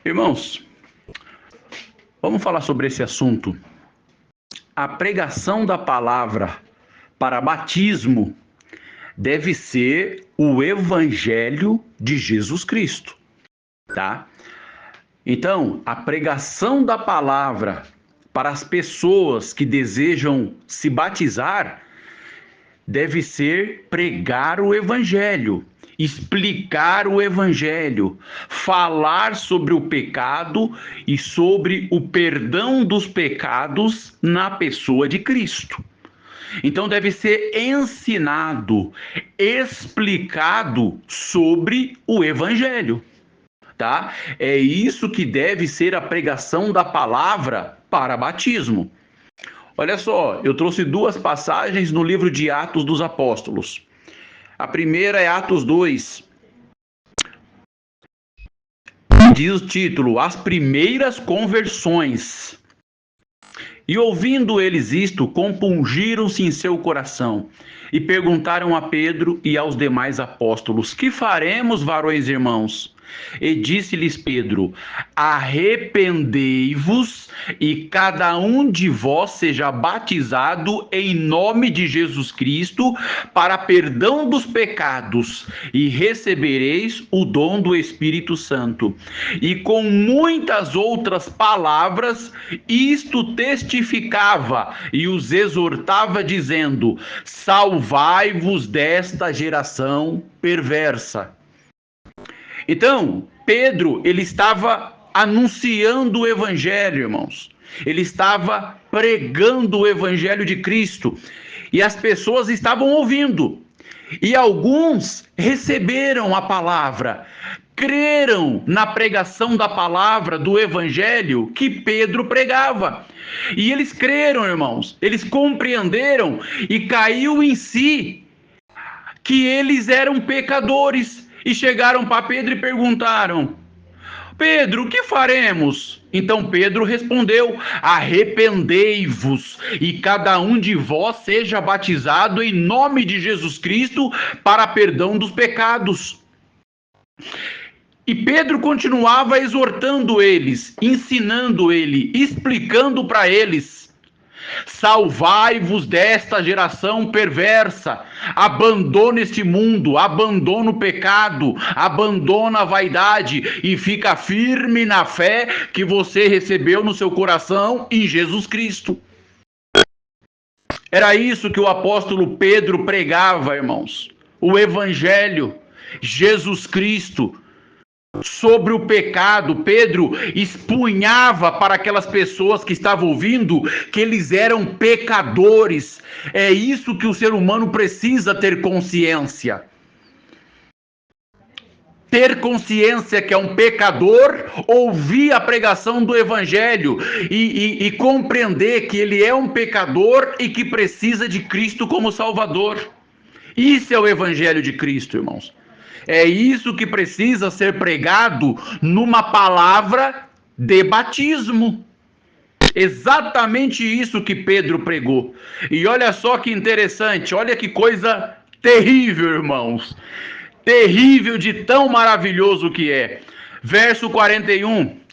Irmãos, vamos falar sobre esse assunto. A pregação da palavra para batismo deve ser o Evangelho de Jesus Cristo, tá? Então, a pregação da palavra para as pessoas que desejam se batizar deve ser pregar o Evangelho, explicar o Evangelho, falar sobre o pecado e sobre o perdão dos pecados na pessoa de Cristo. Então deve ser ensinado, explicado sobre o Evangelho, tá? É isso que deve ser a pregação da palavra para batismo. Olha só, eu trouxe duas passagens no livro de Atos dos Apóstolos. A primeira é Atos 2. Diz o título: As primeiras conversões. E ouvindo eles isto, compungiram-se em seu coração e perguntaram a Pedro e aos demais apóstolos: Que faremos, varões irmãos? E disse-lhes Pedro: Arrependei-vos e cada um de vós seja batizado em nome de Jesus Cristo para perdão dos pecados, e recebereis o dom do Espírito Santo. E com muitas outras palavras isto testificava e os exortava, dizendo: Salvai-vos desta geração perversa. Então, Pedro, ele estava anunciando o Evangelho, irmãos. Ele estava pregando o Evangelho de Cristo. E as pessoas estavam ouvindo. E alguns receberam a palavra, creram na pregação da palavra do Evangelho que Pedro pregava. E eles creram, irmãos. Eles compreenderam e caiu em si que eles eram pecadores. E chegaram para Pedro e perguntaram: Pedro, o que faremos? Então Pedro respondeu: Arrependei-vos e cada um de vós seja batizado em nome de Jesus Cristo para perdão dos pecados. E Pedro continuava exortando eles, ensinando ele, explicando para eles: Salvai-vos desta geração perversa. Abandona este mundo, abandona o pecado, abandona a vaidade e fica firme na fé que você recebeu no seu coração em Jesus Cristo. Era isso que o apóstolo Pedro pregava, irmãos. O Evangelho, Jesus Cristo. Sobre o pecado, Pedro expunhava para aquelas pessoas que estavam ouvindo que eles eram pecadores. É isso que o ser humano precisa ter consciência. Ter consciência que é um pecador, ouvir a pregação do Evangelho e compreender que ele é um pecador e que precisa de Cristo como Salvador. Isso é o Evangelho de Cristo, irmãos. É isso que precisa ser pregado numa palavra de batismo. Exatamente isso que Pedro pregou. E olha só que interessante, olha que coisa terrível, irmãos. Terrível de tão maravilhoso que é. Verso 41.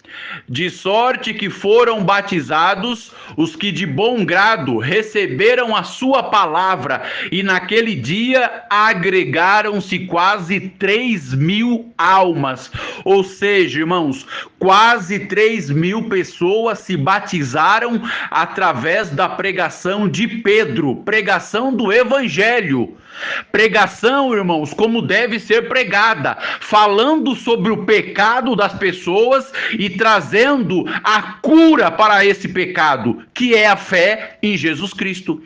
De sorte que foram batizados os que de bom grado receberam a sua palavra, e naquele dia agregaram-se quase 3.000 almas. Ou seja, irmãos, quase 3.000 pessoas se batizaram através da pregação de Pedro, pregação do Evangelho. Pregação, irmãos, como deve ser pregada, falando sobre o pecado das pessoas e trazendo a cura para esse pecado, que é a fé em Jesus Cristo.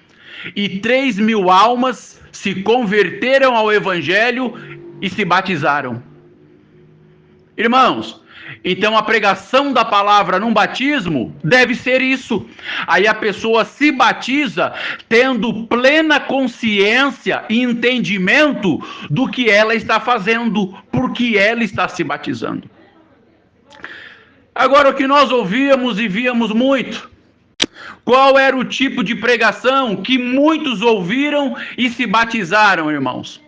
E 3.000 almas se converteram ao Evangelho e se batizaram. Irmãos, então a pregação da palavra num batismo deve ser isso. Aí a pessoa se batiza tendo plena consciência e entendimento do que ela está fazendo, porque ela está se batizando. Agora, o que nós ouvíamos e víamos muito, qual era o tipo de pregação que muitos ouviram e se batizaram, irmãos?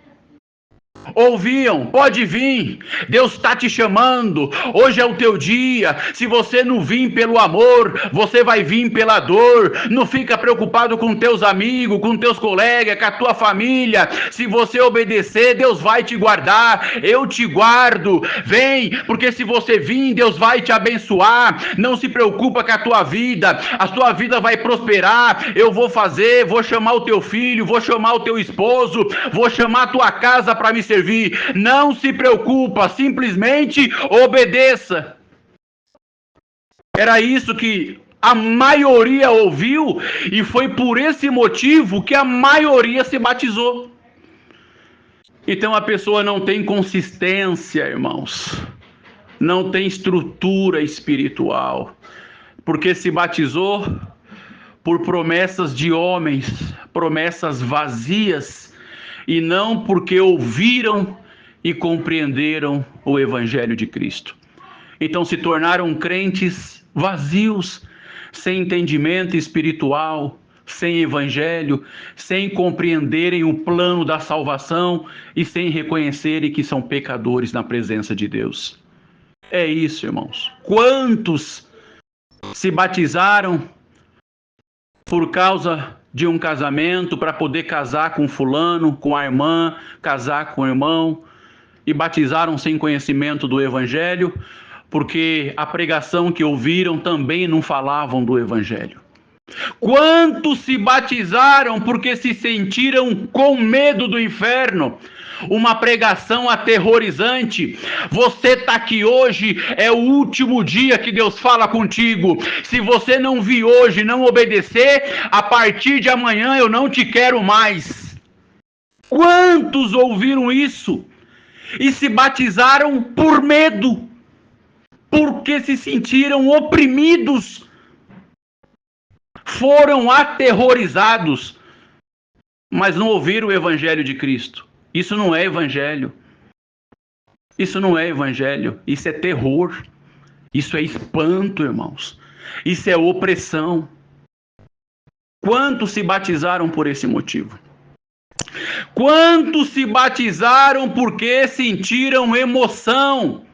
Ouviam, pode vir, Deus está te chamando, hoje é o teu dia. Se você não vir pelo amor, você vai vir pela dor. Não fica preocupado com teus amigos, com teus colegas, com a tua família. Se você obedecer, Deus vai te guardar. Eu te guardo. Vem, porque se você vir, Deus vai te abençoar. Não se preocupa com a tua vida vai prosperar. Eu vou fazer, vou chamar o teu filho, vou chamar o teu esposo, vou chamar a tua casa para me servir. Não se preocupa, simplesmente obedeça. Era isso que a maioria ouviu e foi por esse motivo que a maioria se batizou. Então a pessoa não tem consistência, irmãos, não tem estrutura espiritual, porque se batizou por promessas de homens, promessas vazias, e não porque ouviram e compreenderam o Evangelho de Cristo. Então se tornaram crentes vazios, sem entendimento espiritual, sem Evangelho, sem compreenderem o plano da salvação e sem reconhecerem que são pecadores na presença de Deus. É isso, irmãos. Quantos se batizaram por causa de um casamento, para poder casar com fulano, com a irmã, casar com o irmão, e batizaram sem conhecimento do Evangelho, porque a pregação que ouviram também não falavam do Evangelho. Quantos se batizaram porque se sentiram com medo do inferno? Uma pregação aterrorizante. Você está aqui hoje, é o último dia que Deus fala contigo. Se você não vir hoje, não obedecer, a partir de amanhã eu não te quero mais. Quantos ouviram isso e se batizaram por medo, porque se sentiram oprimidos, foram aterrorizados, mas não ouviram o Evangelho de Cristo. Isso não é Evangelho. Isso não é Evangelho. Isso é terror. Isso é espanto, irmãos. Isso é opressão. Quantos se batizaram por esse motivo? Quantos se batizaram porque sentiram emoção?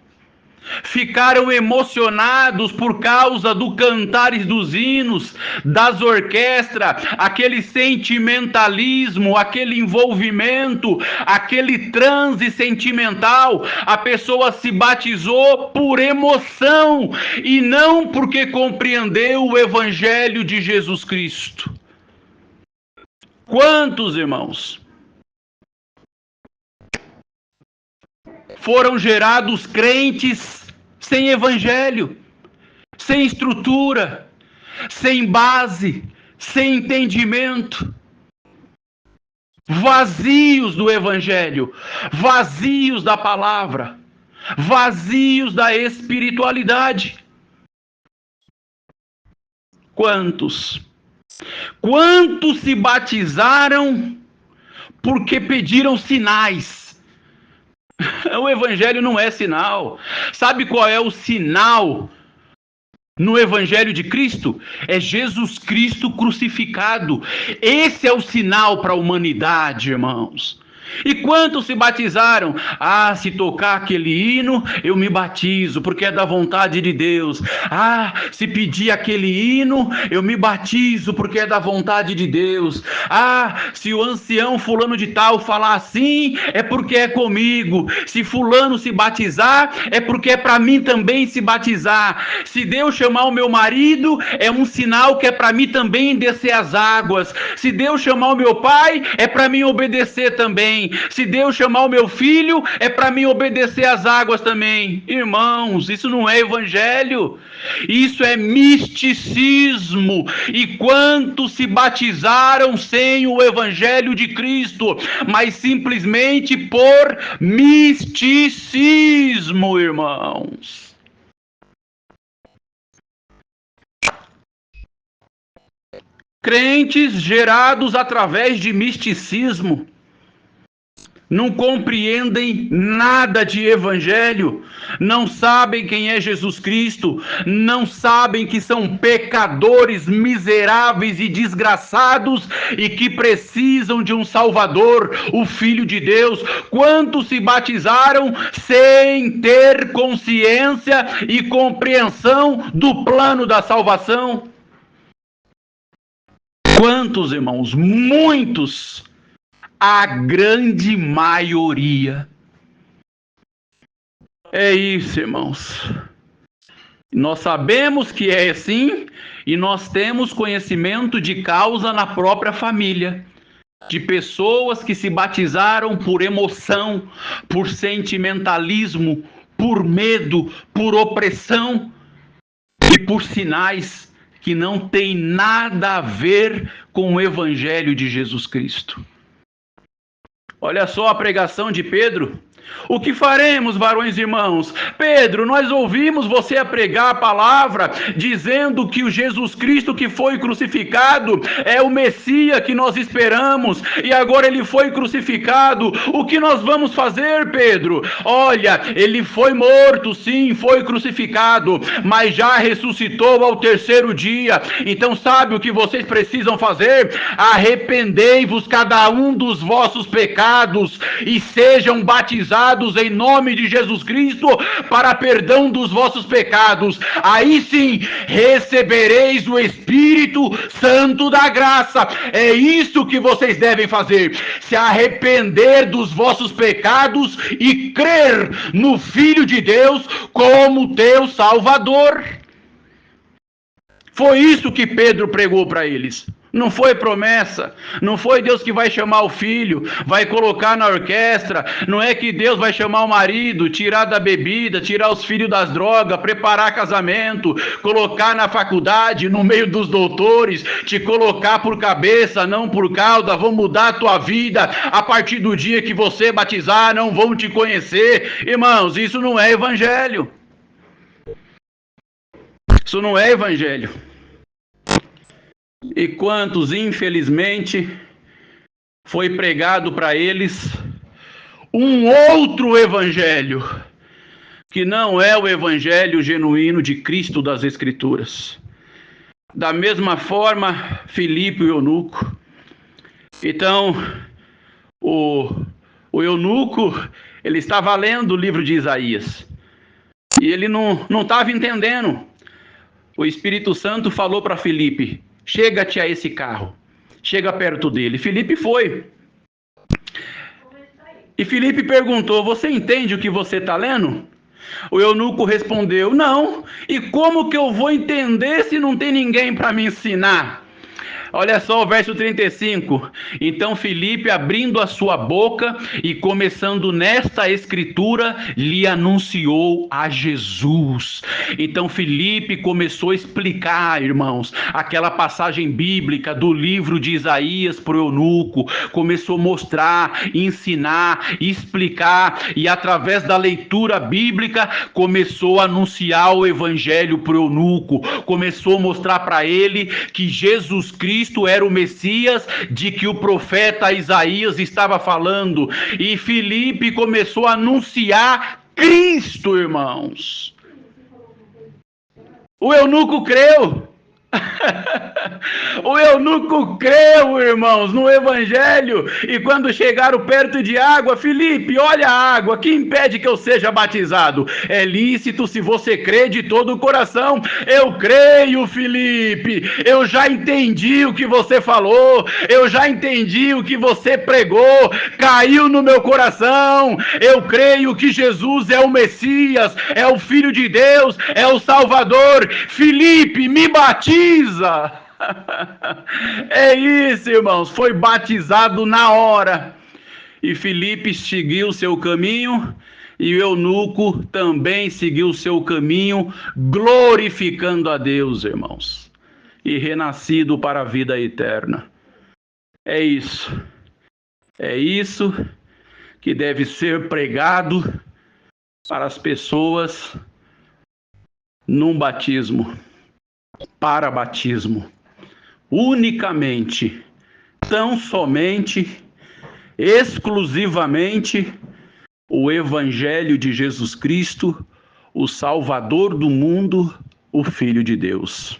Ficaram emocionados por causa do cantares dos hinos, das orquestras, aquele sentimentalismo, aquele envolvimento, aquele transe sentimental. A pessoa se batizou por emoção e não porque compreendeu o Evangelho de Jesus Cristo. Quantos, irmãos, foram gerados crentes sem evangelho, sem estrutura, sem base, sem entendimento, vazios do evangelho, vazios da palavra, vazios da espiritualidade. Quantos se batizaram porque pediram sinais? O Evangelho não é sinal. Sabe qual é o sinal no Evangelho de Cristo? É Jesus Cristo crucificado. Esse é o sinal para a humanidade, irmãos. E quantos se batizaram? Ah, se tocar aquele hino, eu me batizo, porque é da vontade de Deus. Ah, se pedir aquele hino, eu me batizo, porque é da vontade de Deus. Ah, se o ancião fulano de tal falar assim, é porque é comigo. Se fulano se batizar, é porque é para mim também se batizar. Se Deus chamar o meu marido, é um sinal que é para mim também descer as águas. Se Deus chamar o meu pai, é para mim obedecer também. Se Deus chamar o meu filho, é para mim obedecer às águas também. Irmãos, isso não é evangelho. Isso é misticismo. E quantos se batizaram sem o Evangelho de Cristo, mas simplesmente por misticismo, irmãos. Crentes gerados através de misticismo. não compreendem nada de evangelho, não sabem quem é Jesus Cristo, não sabem que são pecadores miseráveis e desgraçados e que precisam de um Salvador, o Filho de Deus. Quantos se batizaram sem ter consciência e compreensão do plano da salvação? Quantos, irmãos? Muitos. A grande maioria. É isso, irmãos. Nós sabemos que é assim e nós temos conhecimento de causa na própria família. De pessoas que se batizaram por emoção, por sentimentalismo, por medo, por opressão e por sinais que não têm nada a ver com o Evangelho de Jesus Cristo. Olha só a pregação de Pedro. O que faremos, varões e irmãos? Pedro, nós ouvimos você a pregar a palavra, dizendo que o Jesus Cristo que foi crucificado é o Messias que nós esperamos, e agora ele foi crucificado. O que nós vamos fazer, Pedro? Olha, ele foi morto, sim, foi crucificado, mas já ressuscitou ao terceiro dia. Então sabe o que vocês precisam fazer? Arrependei-vos cada um dos vossos pecados e sejam batizados em nome de Jesus Cristo para perdão dos vossos pecados. Aí sim recebereis o Espírito Santo da graça. É isso que vocês devem fazer: se arrepender dos vossos pecados e crer no Filho de Deus como teu Salvador. Foi isso que Pedro pregou para eles. Não foi promessa, não foi Deus que vai chamar o filho, vai colocar na orquestra, não é que Deus vai chamar o marido, tirar da bebida, tirar os filhos das drogas, preparar casamento, colocar na faculdade, no meio dos doutores, te colocar por cabeça, não por cauda, vão mudar a tua vida, a partir do dia que você batizar, não vão te conhecer. Irmãos, isso não é evangelho. Isso não é evangelho. E quantos, infelizmente, foi pregado para eles um outro evangelho, que não é o evangelho genuíno de Cristo das Escrituras. Da mesma forma, Filipe e o eunuco. Então, o eunuco, ele estava lendo o livro de Isaías, e ele não estava entendendo. O Espírito Santo falou para Filipe: chega-te a esse carro, chega perto dele. Filipe foi. E Filipe perguntou: você entende o que você está lendo? O eunuco respondeu: não. E como que eu vou entender se não tem ninguém para me ensinar? Olha só o verso 35. Então Filipe, abrindo a sua boca e começando nesta escritura, lhe anunciou a Jesus. Então Filipe começou a explicar, irmãos, aquela passagem bíblica do livro de Isaías para o eunuco. Começou a mostrar, ensinar, explicar, e através da leitura bíblica começou a anunciar o evangelho para o eunuco. Começou a mostrar para ele que Jesus Cristo era o Messias de que o profeta Isaías estava falando. E Filipe começou a anunciar Cristo, irmãos. O eunuco creu. O eunuco creu, irmãos, no evangelho. E quando chegaram perto de água: Filipe, olha a água, que impede que eu seja batizado? É lícito se você crê de todo o coração. Eu creio, Filipe, eu já entendi o que você falou, eu já entendi o que você pregou, caiu no meu coração. Eu creio que Jesus é o Messias, é o Filho de Deus, é o Salvador. Filipe, me batiza. É isso, irmãos, foi batizado na hora. E Filipe seguiu seu caminho, e o eunuco também seguiu seu caminho, glorificando a Deus, irmãos, e renascido para a vida eterna. É isso que deve ser pregado para as pessoas num batismo, para batismo, unicamente, tão somente exclusivamente o Evangelho de Jesus Cristo, o Salvador do mundo, o Filho de Deus.